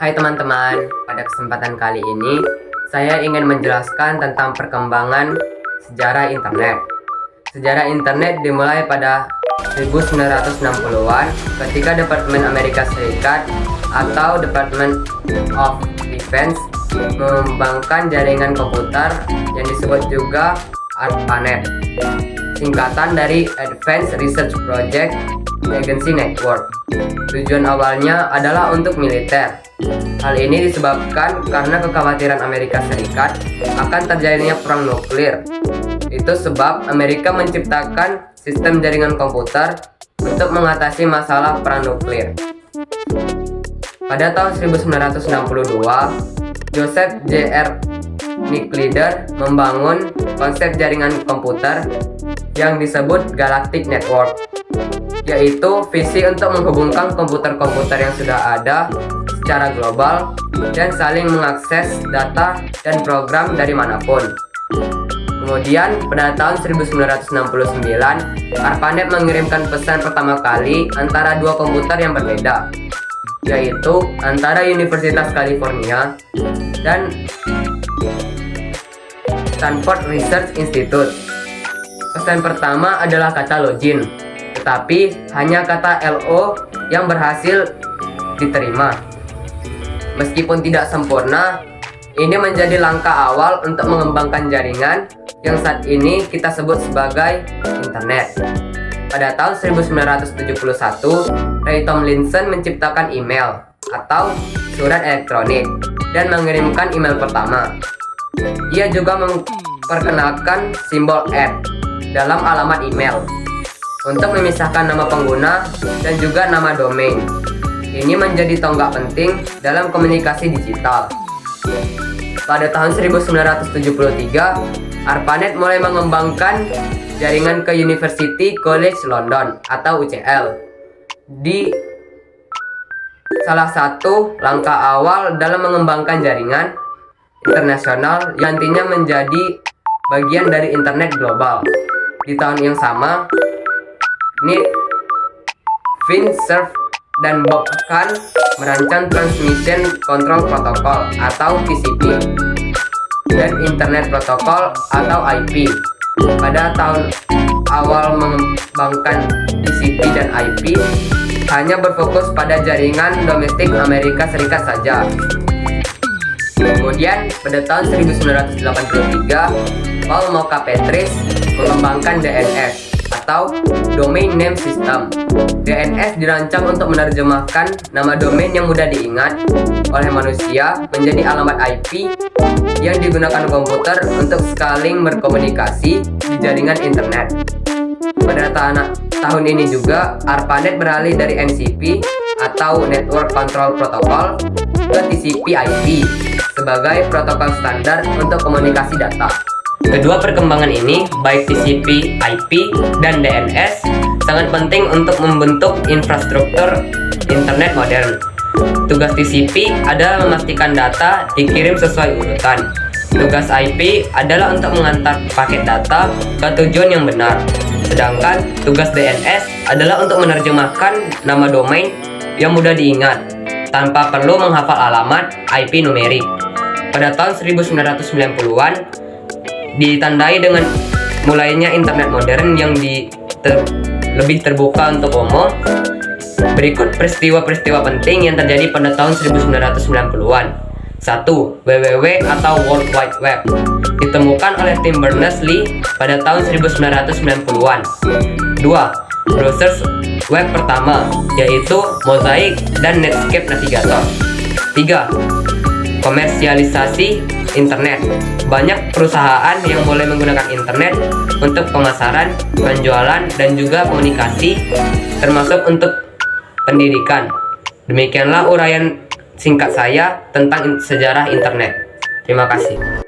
Hai teman-teman, pada kesempatan kali ini saya ingin menjelaskan tentang perkembangan sejarah internet. Sejarah internet dimulai pada 1960-an ketika Departemen Amerika Serikat atau Department of Defense mengembangkan jaringan komputer yang disebut juga ARPANET, singkatan dari Advanced Research Project Agency Network. Tujuan awalnya adalah untuk militer. Hal ini disebabkan karena kekhawatiran Amerika Serikat akan terjadinya perang nuklir. Itu sebab Amerika menciptakan sistem jaringan komputer untuk mengatasi masalah perang nuklir. Pada tahun 1962, Joseph J.R. Nicklider membangun konsep jaringan komputer yang disebut Galactic Network, yaitu visi untuk menghubungkan komputer-komputer yang sudah ada secara global dan saling mengakses data dan program dari manapun. Kemudian pada tahun 1969, ARPANET mengirimkan pesan pertama kali antara dua komputer yang berbeda, yaitu antara Universitas California dan Stanford Research Institute. Pesan pertama adalah kata login, tetapi hanya kata LO yang berhasil diterima. Meskipun tidak sempurna, ini menjadi langkah awal untuk mengembangkan jaringan yang saat ini kita sebut sebagai internet. Pada tahun 1971, Ray Tomlinson menciptakan email atau surat elektronik dan mengirimkan email pertama. Ia juga memperkenalkan simbol @ dalam alamat email untuk memisahkan nama pengguna dan juga nama domain. Ini menjadi tonggak penting dalam komunikasi digital. Pada tahun 1973, ARPANET mulai mengembangkan jaringan ke University College London atau UCL. Di salah satu langkah awal dalam mengembangkan jaringan internasional yang nantinya menjadi bagian dari internet global. Di tahun yang sama, Vint Cerf dan Bob Kahn merancang Transmission Control Protocol atau TCP dan Internet Protocol atau IP. Pada tahun awal mengembangkan TCP dan IP hanya berfokus pada jaringan domestik Amerika Serikat saja. Kemudian pada tahun 1983, Paul Moka-Petris mengembangkan DNS atau Domain Name System. DNS dirancang untuk menerjemahkan nama domain yang mudah diingat oleh manusia menjadi alamat IP yang digunakan komputer untuk saling berkomunikasi di jaringan internet. Pada tahun ini juga, ARPANET beralih dari NCP atau Network Control Protocol ke TCP/IP sebagai protokol standar untuk komunikasi data. Kedua perkembangan ini, baik TCP/IP dan DNS, sangat penting untuk membentuk infrastruktur internet modern. Tugas TCP adalah memastikan data dikirim sesuai urutan. Tugas IP adalah untuk mengantar paket data ke tujuan yang benar. Sedangkan tugas DNS adalah untuk menerjemahkan nama domain yang mudah diingat tanpa perlu menghafal alamat IP numerik. Pada tahun 1990-an ditandai dengan mulainya internet modern yang lebih terbuka untuk umum. Berikut peristiwa-peristiwa penting yang terjadi pada tahun 1990-an. 1. WWW atau World Wide Web ditemukan oleh Tim Berners-Lee pada tahun 1990-an. 2. Browser web pertama, yaitu Mosaic dan Netscape Navigator. 3. Komersialisasi internet. Banyak perusahaan yang mulai menggunakan internet untuk pemasaran, penjualan, dan juga komunikasi, termasuk untuk pendidikan. Demikianlah uraian singkat saya tentang sejarah internet. Terima kasih.